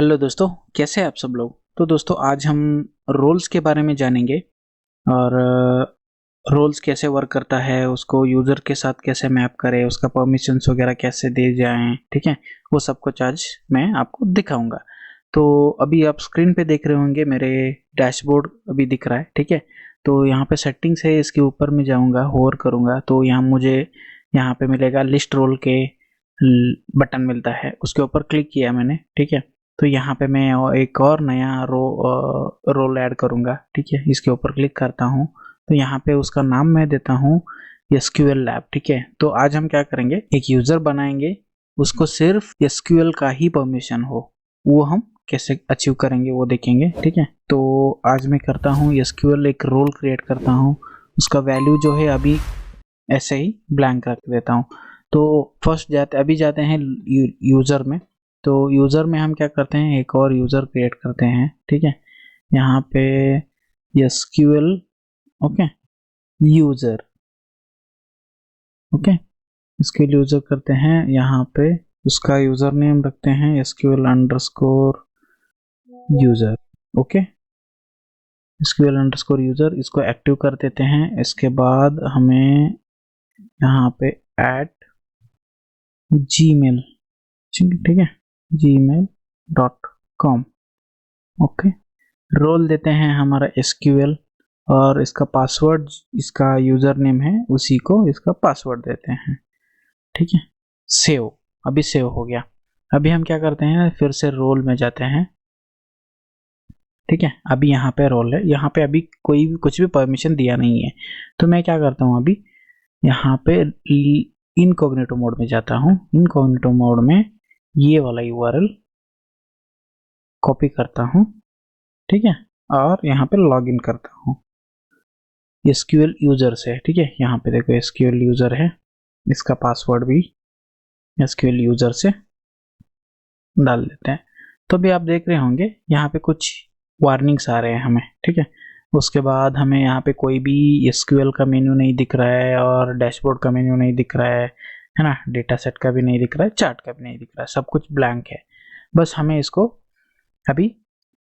Hello दोस्तों, कैसे हैं आप सब लोग। तो दोस्तों आज हम रोल्स के बारे में जानेंगे और रोल्स कैसे वर्क करता है, उसको यूज़र के साथ कैसे मैप करें, उसका परमिशंस वगैरह कैसे दे जाएं, ठीक है। वो सब कुछ आज मैं आपको दिखाऊंगा। तो अभी आप स्क्रीन पे देख रहे होंगे मेरे डैशबोर्ड अभी दिख रहा है, ठीक है। तो यहाँ पे सेटिंग्स है, इसके ऊपर में जाऊँगा, होवर करूँगा तो यहाँ मुझे यहाँ पे मिलेगा लिस्ट रोल के बटन मिलता है, उसके ऊपर क्लिक किया मैंने, ठीक है। तो यहाँ पे मैं एक और नया रोल ऐड करूँगा, ठीक है। इसके ऊपर क्लिक करता हूँ तो यहाँ पे उसका नाम मैं देता हूँ एसक्यूएल लैब, ठीक है। तो आज हम क्या करेंगे, एक यूज़र बनाएंगे, उसको सिर्फ एसक्यूएल का ही परमिशन हो, वो हम कैसे अचीव करेंगे वो देखेंगे, ठीक है। तो आज मैं करता हूँ एसक्यूएल, एक रोल क्रिएट करता हूँ, उसका वैल्यू जो है अभी ऐसे ही ब्लैंक रख देता हूँ। तो अभी जाते हैं यूज़र में। तो यूज़र में हम क्या करते हैं, एक और यूज़र क्रिएट करते हैं, ठीक है। यहाँ पे एसक्यूएल, ओके, यूज़र, ओके, इसके लिए यूज़र करते हैं। यहाँ पे उसका यूज़र नेम रखते हैं SQL underscore user, okay, SQL underscore user, इसको एक्टिव कर देते हैं। इसके बाद हमें यहाँ पे ऐड जीमेल, ठीक है, gmail.com, ओके। रोल देते हैं हमारा एसक्यूएल और इसका पासवर्ड, इसका यूज़र नेम है उसी को इसका पासवर्ड देते हैं, ठीक है। सेव, अभी सेव हो गया। अभी हम क्या करते हैं, फिर से रोल में जाते हैं, ठीक है। अभी यहाँ पे रोल है, यहाँ पे अभी कोई भी कुछ भी परमिशन दिया नहीं है। तो मैं क्या करता हूँ, अभी यहाँ पे इनकॉग्निटो मोड में जाता हूँ। इनकॉग्निटो मोड में ये वाला यूआरएल कॉपी करता हूँ, ठीक है, और यहाँ पे लॉगिन करता हूँ एसक्यूएल यूज़र से, ठीक है। यहाँ पे देखो एसक्यूएल यूज़र है, इसका पासवर्ड भी एसक्यूएल यूज़र से डाल देते हैं। तो अभी आप देख रहे होंगे यहाँ पे कुछ वार्निंग्स आ रहे हैं हमें, ठीक है। उसके बाद हमें यहाँ पे कोई भी एसक्यूएल का मेन्यू नहीं दिख रहा है और डैशबोर्ड का मेन्यू नहीं दिख रहा है ना, डेटा सेट का भी नहीं दिख रहा है, चार्ट का भी नहीं दिख रहा है, सब कुछ ब्लैंक है। बस हमें इसको अभी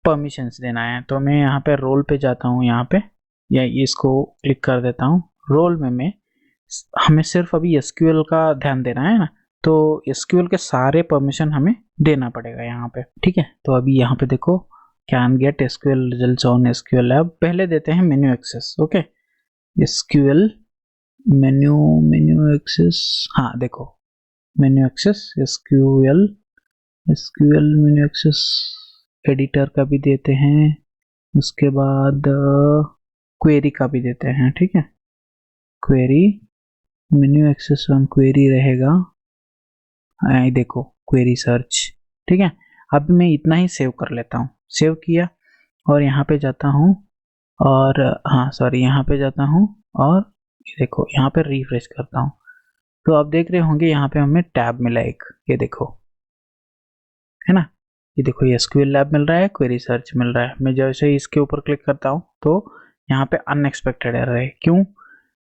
परमिशंस देना है। तो मैं यहाँ पे रोल पे जाता हूँ, यहाँ पे या इसको क्लिक कर देता हूँ। रोल में मैं हमें सिर्फ अभी एसक्यूएल का ध्यान देना है ना, तो एसक्यूएल के सारे परमिशन हमें देना पड़ेगा यहाँ पे, ठीक है। तो अभी यहाँ पे देखो, can get SQL results on SQL lab, पहले देते हैं menu access, okay. SQL menu, menu access, हाँ देखो, menu access SQL, SQL menu access editor का भी देते हैं, उसके बाद क्वेरी का भी देते हैं, ठीक है। Query, menu access on query रहेगा, देखो क्वेरी सर्च, ठीक है। अब मैं इतना ही सेव कर लेता हूँ, सेव किया और यहाँ पे जाता हूँ और हाँ सॉरी, यहाँ पे जाता हूँ और ये देखो यहाँ पे रिफ्रेश करता हूँ। तो आप देख रहे होंगे यहाँ पे हमें टैब मिला एक, ये देखो, है ना, ये देखो ये एसक्यूएल लैब मिल रहा है, क्वेरी सर्च मिल रहा है। मैं जैसे ही इसके ऊपर क्लिक करता हूँ तो यहाँ पे अनएक्सपेक्टेड एरर है, क्यों,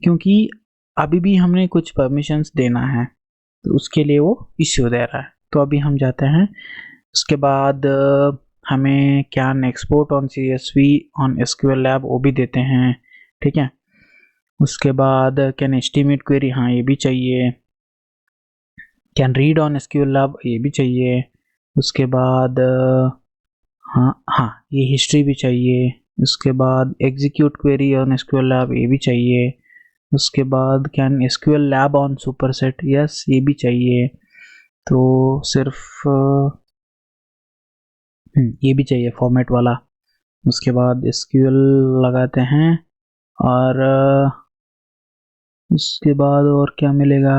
क्योंकि अभी भी हमने कुछ परमिशंस देना है, तो उसके लिए वो इश्यू दे रहा है। तो अभी हम जाते हैं, उसके बाद हमें can export on CSV on SQL lab वो भी देते हैं, ठीक है। उसके बाद कैन एस्टिमेट क्वेरी, हाँ ये भी चाहिए। Can read on SQL lab, ये भी चाहिए। उसके बाद हाँ हाँ ये हिस्ट्री भी चाहिए। उसके बाद execute query on SQL lab, ये भी चाहिए। उसके बाद can SQL lab on superset, yes ये भी चाहिए। तो सिर्फ ये भी चाहिए फॉर्मेट वाला। उसके बाद एसक्यूएल लगाते हैं और उसके बाद और क्या मिलेगा,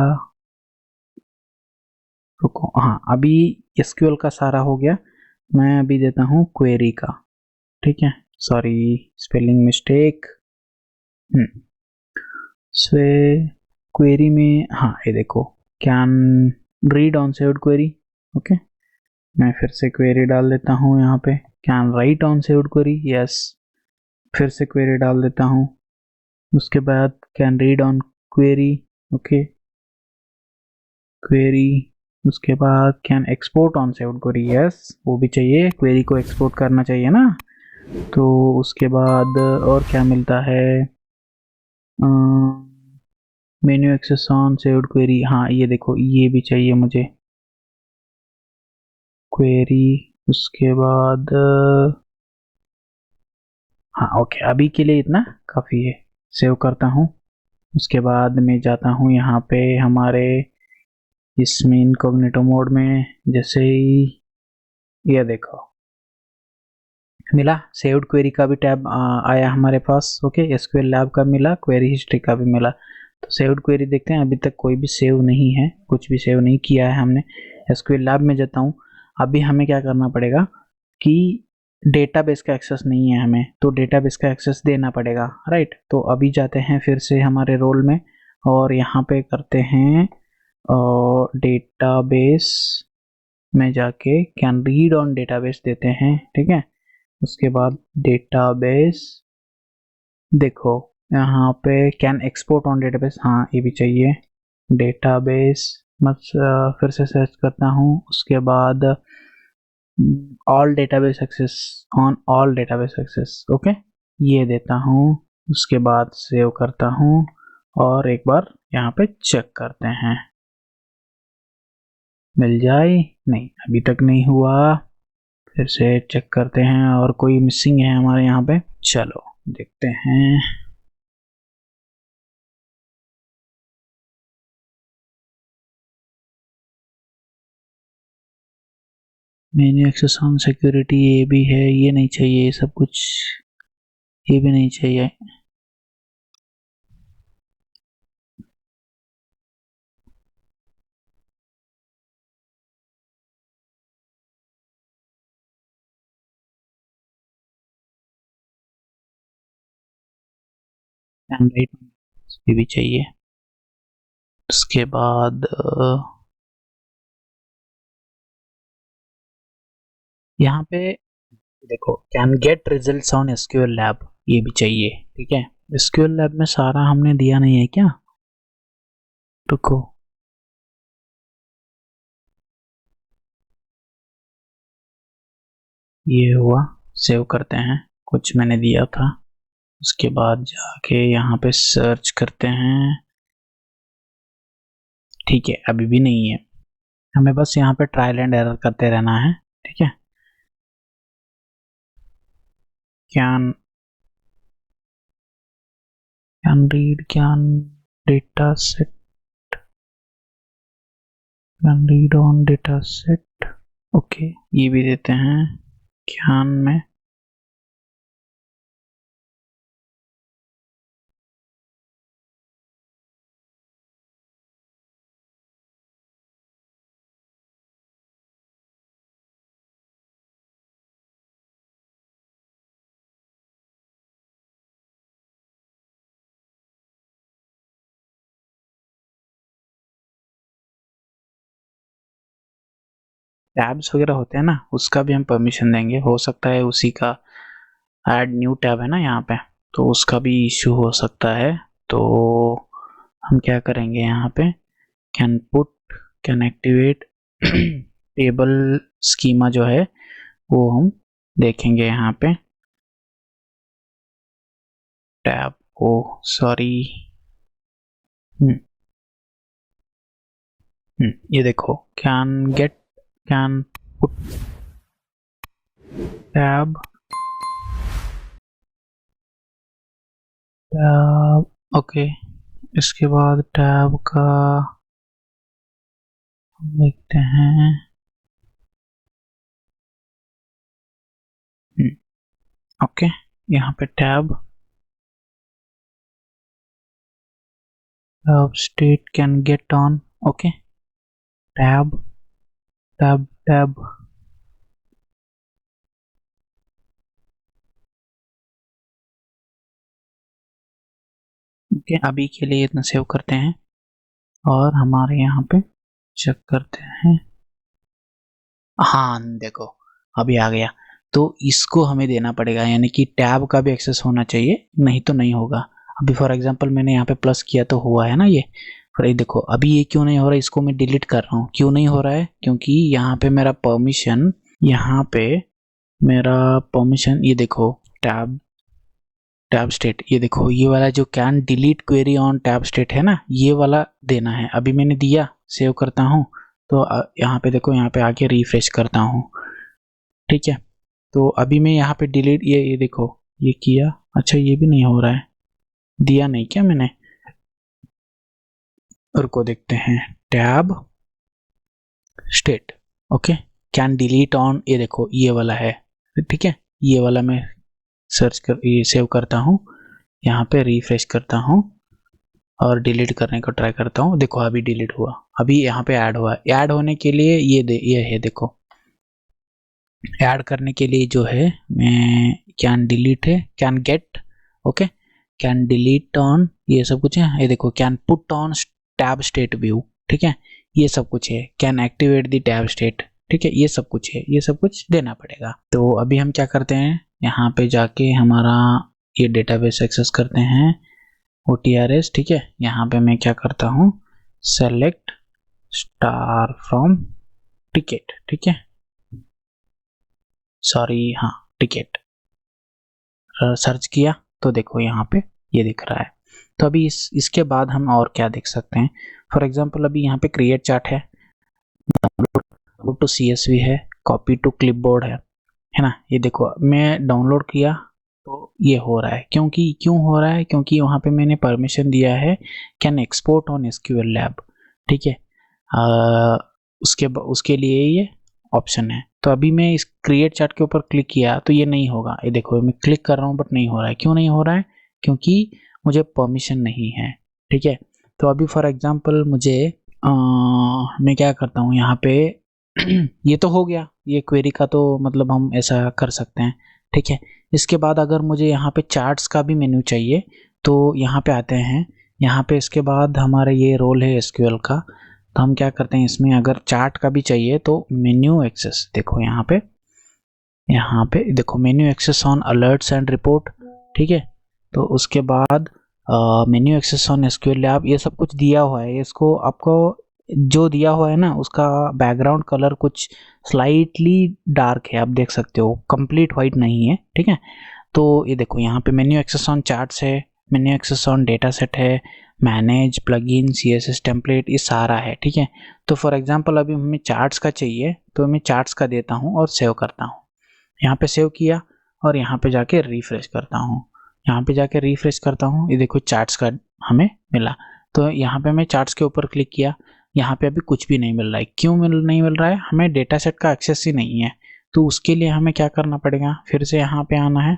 रुको, हाँ अभी एसक्यूएल का सारा हो गया। मैं अभी देता हूँ क्वेरी का, ठीक है, सॉरी स्पेलिंग मिस्टेक। स्वे क्वेरी में, हाँ ये देखो, can read on saved query, okay. मैं फिर से क्वेरी डाल देता हूँ यहाँ पे, can write on saved query, yes, फिर से क्वेरी डाल देता हूँ। उसके बाद can read on query, okay, query, उसके बाद can export on saved query, yes वो भी चाहिए, क्वेरी को एक्सपोर्ट करना चाहिए ना। तो उसके बाद और क्या मिलता है, menu access on saved query, हाँ ये देखो ये भी चाहिए मुझे क्वेरी। उसके बाद हाँ ओके, अभी के लिए इतना काफ़ी है, सेव करता हूँ। उसके बाद मैं जाता हूँ यहाँ पे हमारे इसमें इनकॉग्निटो मोड में, जैसे ही ये देखो मिला, सेव्ड क्वेरी का भी टैब आया हमारे पास। ओके, एसक्यूएल लैब का मिला, क्वेरी हिस्ट्री का भी मिला। तो सेव्ड क्वेरी देखते हैं, अभी तक कोई भी सेव नहीं है, कुछ भी सेव नहीं किया है हमने। एसक्यूएल लैब में जाता हूँ। अभी हमें क्या करना पड़ेगा कि डेटाबेस का एक्सेस नहीं है हमें, तो डेटाबेस का एक्सेस देना पड़ेगा, राइट। तो अभी जाते हैं फिर से हमारे रोल में और यहाँ पे करते हैं डेटाबेस में जाके कैन रीड ऑन डेटाबेस देते हैं, ठीक है। उसके बाद डेटाबेस देखो यहाँ पे कैन एक्सपोर्ट ऑन डेटाबेस, हाँ ये भी चाहिए। डेटाबेस फिर से सर्च करता हूँ। उसके बाद all database access, on all database access, okay ये देता हूँ। उसके बाद सेव करता हूँ और एक बार यहाँ पे चेक करते हैं मिल जाए, नहीं अभी तक नहीं हुआ। फिर से चेक करते हैं और कोई मिसिंग है हमारे यहाँ पे, चलो देखते हैं। मेन्यू एक्सेस ऑन सिक्योरिटी ये भी है, ये नहीं चाहिए, ये सब कुछ ये भी नहीं चाहिए। ये भी चाहिए। उसके बाद यहाँ पे देखो can gate results on SQL lab, ये भी चाहिए, ठीक है। एसक्यूएल लैब में सारा हमने दिया नहीं है क्या, रुको ये हुआ, सेव करते हैं, कुछ मैंने दिया था। उसके बाद जाके यहाँ पे सर्च करते हैं, ठीक है अभी भी नहीं है, हमें बस यहाँ पे ट्रायल एंड एरर करते रहना है, ठीक है। Can read can data set, can read on data set, okay ये भी देते हैं कैन में। टैब्स वगैरह होते हैं ना, उसका भी हम परमिशन देंगे, हो सकता है उसी का ऐड न्यू टैब है ना यहाँ पे, तो उसका भी इशू हो सकता है। तो हम क्या करेंगे यहाँ पे can put, can activate table schema जो है वो हम देखेंगे यहाँ पे, टैब ओ सॉरी, ये देखो can gate, can put tab, tab okay. इसके बाद टैब का देखते हैं, ओके यहाँ पे tab state can get on, okay tab tab tab, okay अभी के लिए इतना सेव करते हैं और हमारे यहाँ पे चेक करते हैं, हाँ देखो अभी आ गया। तो इसको हमें देना पड़ेगा, यानी कि टैब का भी एक्सेस होना चाहिए, नहीं तो नहीं होगा। अभी फॉर एग्जांपल मैंने यहाँ पे प्लस किया तो हुआ है ना ये, और ये देखो अभी ये क्यों नहीं हो रहा है, इसको मैं डिलीट कर रहा हूँ। क्यों नहीं हो रहा है? क्योंकि यहाँ पे मेरा परमिशन, ये देखो टैब स्टेट, ये देखो ये वाला जो can delete query on tab state है ना, ये वाला देना है। अभी मैंने दिया, सेव करता हूँ तो यहाँ पे देखो, यहाँ पे आके रिफ्रेश करता हूँ, ठीक है। तो अभी मैं यहाँ पे डिलीट, ये देखो ये किया, अच्छा ये भी नहीं हो रहा है, दिया नहीं क्या मैंने? रुको देखते हैं, tab state, okay, can delete on, ये देखो ये वाला है, ठीक है। ये वाला मैं ये सेव करता हूँ, यहाँ पे रिफ्रेश करता हूँ और डिलीट करने को ट्राई करता हूँ। देखो अभी डिलीट हुआ, अभी यहाँ पे ऐड हुआ। ऐड होने के लिए ये है, देखो ऐड करने के लिए जो है, मैं कैन डिलीट है, can get, okay, can delete on, ये सब कुछ है। ये देखो can put on tab state view, ठीक है, ये सब कुछ है। Can activate the tab state, ठीक है, ये सब कुछ है, ये सब कुछ देना पड़ेगा। तो अभी हम क्या करते हैं, यहाँ पे जाके हमारा ये डेटाबेस एक्सेस करते हैं, OTRS, ठीक है। यहाँ पे मैं क्या करता हूँ, सेलेक्ट स्टार फ्रॉम टिकट, ठीक है, सॉरी हाँ टिकट, सर्च किया तो देखो यहाँ पे ये दिख रहा है। तो अभी इसके बाद हम और क्या देख सकते हैं, फॉर एग्जांपल अभी यहाँ पे क्रिएट चार्ट है, डाउनलोड टू CSV है, कॉपी टू क्लिपबोर्ड है ना। ये देखो मैं डाउनलोड किया तो ये हो रहा है, क्यों हो रहा है? क्योंकि वहाँ पे मैंने परमिशन दिया है can export on SQL lab, ठीक है। उसके लिए ये ऑप्शन है। तो अभी मैं इस क्रिएट चार्ट के ऊपर क्लिक किया तो ये नहीं होगा। ये देखो मैं क्लिक कर रहा हूँ बट नहीं हो रहा है। क्यों नहीं हो रहा है? क्योंकि मुझे परमिशन नहीं है, ठीक है। तो अभी फॉर एग्जांपल मुझे मैं क्या करता हूँ यहाँ पे ये तो हो गया, ये क्वेरी का तो मतलब हम ऐसा कर सकते हैं, ठीक है। इसके बाद अगर मुझे यहाँ पे चार्ट्स का भी मेन्यू चाहिए तो यहाँ पे आते हैं, यहाँ पे इसके बाद हमारा ये रोल है SQL का। तो हम क्या करते हैं, इसमें अगर चार्ट का भी चाहिए तो मेन्यू एक्सेस, देखो यहाँ पे देखो menu access on alerts and report, ठीक है। तो उसके बाद menu access on SQL lab, ये सब कुछ दिया हुआ है। इसको आपको जो दिया हुआ है ना, उसका बैकग्राउंड कलर कुछ स्लाइटली डार्क है, आप देख सकते हो, कंप्लीट वाइट नहीं है, ठीक है। तो ये देखो यहाँ पे मेन्यू एक्सेस ऑन चार्ट्स है, menu access on data set है, मैनेज प्लगइन CSS टेम्पलेट, ये सारा है, ठीक है। तो फॉर एग्जांपल अभी हमें चार्ट्स का चाहिए तो मैं चार्ट्स का देता हूँ और सेव करता हूँ। यहाँ पे सेव किया और यहाँ पे जाके रिफ्रेश करता हूँ, ये देखो चार्ट्स का हमें मिला। तो यहाँ पे मैं चार्ट्स के ऊपर क्लिक किया, यहाँ पे अभी कुछ भी नहीं मिल रहा है। क्यों नहीं मिल रहा है? हमें डेटा सेट का एक्सेस ही नहीं है। तो उसके लिए हमें क्या करना पड़ेगा, फिर से यहाँ पे आना है,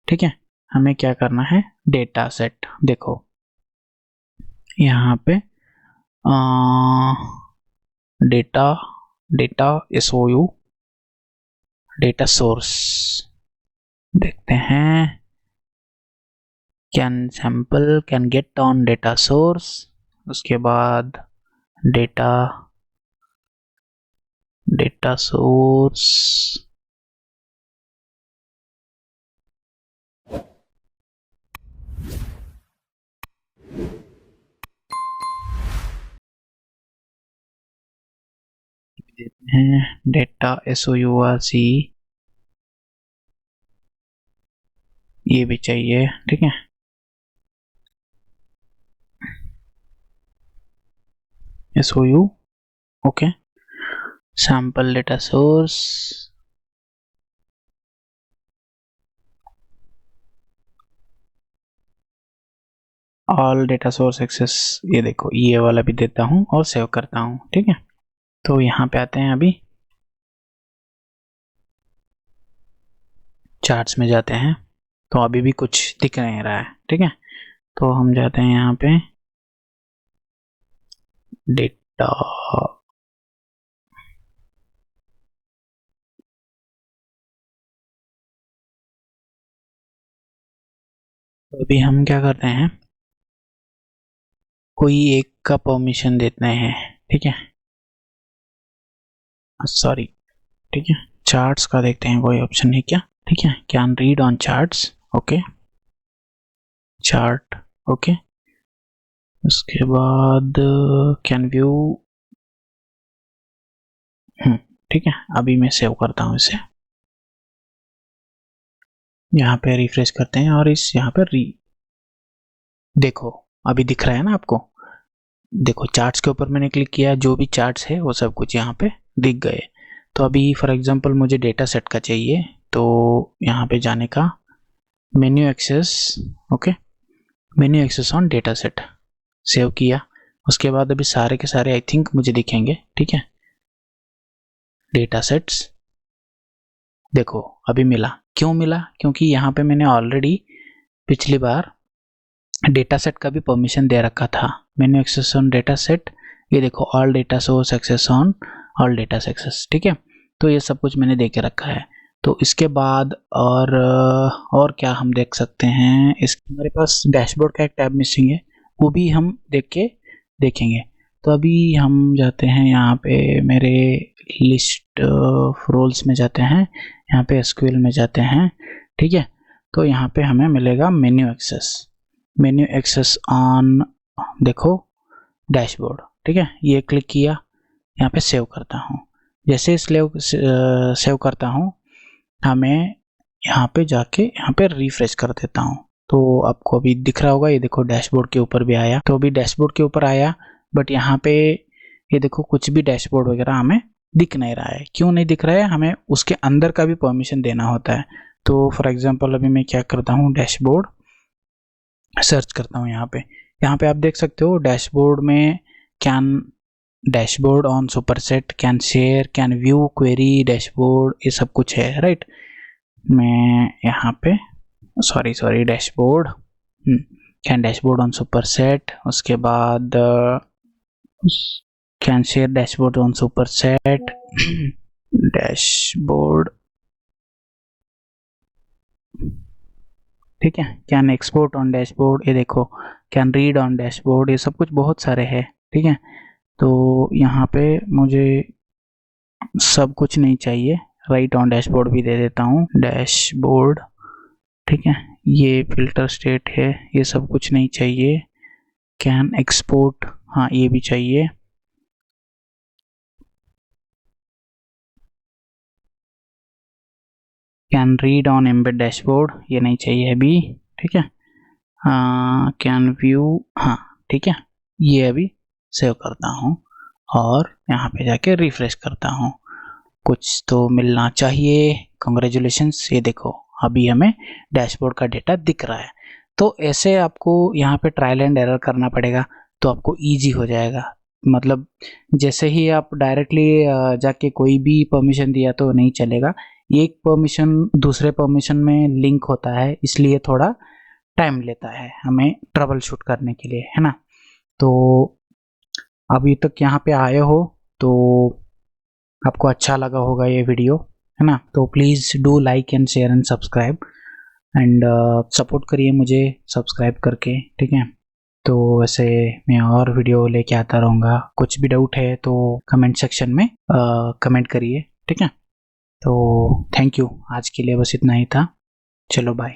ठीक है। हमें क्या करना है, डेटा सेट, देखो यहाँ पे डेटा SOU, डेटा सोर्स देखते हैं, can get on data source, उसके बाद डेटा सोर्स, देते हैं डेटा SOURC, ये भी चाहिए, ठीक है। SOU, okay, sample data source, all data source access, ये देखो ये वाला भी देता हूँ और सेव करता हूँ, ठीक है। तो यहाँ पे आते हैं, अभी चार्ट्स में जाते हैं तो अभी भी कुछ दिख नहीं रहा है, ठीक है। तो हम जाते हैं यहाँ पे डेटा, तो अभी हम क्या करते हैं, कोई एक का परमिशन देते हैं, ठीक है, सॉरी, ठीक है। चार्ट्स का देखते हैं कोई ऑप्शन है क्या, ठीक है। Can read on charts, okay, chart, okay, उसके बाद कैन व्यू, ठीक है। अभी मैं सेव करता हूँ इसे, यहाँ पे रिफ्रेश करते हैं और इस यहाँ पे देखो अभी दिख रहा है ना आपको। देखो चार्ट्स के ऊपर मैंने क्लिक किया, जो भी चार्ट्स है वो सब कुछ यहाँ पे दिख गए। तो अभी फॉर एग्जांपल मुझे डेटा सेट का चाहिए, तो यहाँ पे जाने का, menu access, okay, menu access on data set, save किया। उसके बाद अभी सारे के सारे आई थिंक मुझे दिखेंगे, ठीक है। डेटा सेट्स देखो अभी मिला, क्यों मिला, क्योंकि यहाँ पे मैंने ऑलरेडी पिछली बार डेटा सेट का भी परमिशन दे रखा था। Menu access on data set, ये देखो all data source access on all data access, ठीक है। तो ये सब कुछ मैंने दे के रखा है। तो इसके बाद और क्या हम देख सकते हैं, इस हमारे पास डैशबोर्ड का एक टैब मिसिंग है, वो भी हम देखेंगे। तो अभी हम जाते हैं यहाँ पे मेरे लिस्ट ऑफ रोल्स में जाते हैं, यहाँ पे एसक्यूएल में जाते हैं, ठीक है। तो यहाँ पे हमें मिलेगा मेन्यू एक्सेस ऑन, देखो डैशबोर्ड, ठीक है। ये क्लिक किया, यहाँ पे सेव करता हूँ। जैसे सेव करता हूँ, हमें यहाँ पे जाके यहाँ पे रिफ्रेश कर देता हूँ, तो आपको अभी दिख रहा होगा, ये देखो डैशबोर्ड के ऊपर भी आया। तो अभी डैशबोर्ड के ऊपर आया, बट यहाँ पे ये देखो कुछ भी डैशबोर्ड वगैरह हमें दिख नहीं रहा है। क्यों नहीं दिख रहा है, हमें उसके अंदर का भी परमिशन देना होता है। तो फॉर एग्जांपल अभी मैं क्या करता हूँ, डैशबोर्ड सर्च करता हूँ। यहाँ पे आप देख सकते हो डैशबोर्ड में can dashboard on superset, can share, can view query dashboard, ये सब कुछ है, राइट। मैं यहाँ पे sorry dashboard, can dashboard on superset, उसके बाद can share dashboard on superset, dashboard, ठीक है। कैन एक्सपोर्ट ऑन डैशबोर्ड, ये देखो कैन रीड ऑन डैशबोर्ड, ये सब कुछ बहुत सारे हैं, ठीक है। तो यहाँ पे मुझे सब कुछ नहीं चाहिए, राइट ऑन डैशबोर्ड भी दे देता हूँ, डैशबोर्ड, ठीक है। ये फिल्टर स्टेट है, ये सब कुछ नहीं चाहिए। कैन एक्सपोर्ट, हाँ ये भी चाहिए। Can read on embed dashboard, ये नहीं चाहिए अभी, ठीक है। कैन व्यू, हाँ ठीक है। ये अभी सेव करता हूँ और यहाँ पे जाके रिफ्रेश करता हूँ, कुछ तो मिलना चाहिए। कंग्रेचुलेशंस, ये देखो अभी हमें डैशबोर्ड का डेटा दिख रहा है। तो ऐसे आपको यहाँ पे ट्रायल एंड एरर करना पड़ेगा, तो आपको इजी हो जाएगा। मतलब जैसे ही आप डायरेक्टली जाके कोई भी परमिशन दिया तो नहीं चलेगा, एक परमिशन दूसरे परमिशन में लिंक होता है, इसलिए थोड़ा टाइम लेता है हमें ट्रबल शूट करने के लिए, है ना। तो अभी तक यहाँ पे आए हो तो आपको अच्छा लगा होगा ये वीडियो, है ना। तो please do like and share and subscribe and support करिए मुझे सब्सक्राइब करके, ठीक है। तो वैसे मैं और वीडियो लेके आता रहूँगा, कुछ भी डाउट है तो कमेंट सेक्शन में कमेंट करिए, ठीक है। तो थैंक यू, आज के लिए बस इतना ही था, चलो बाय।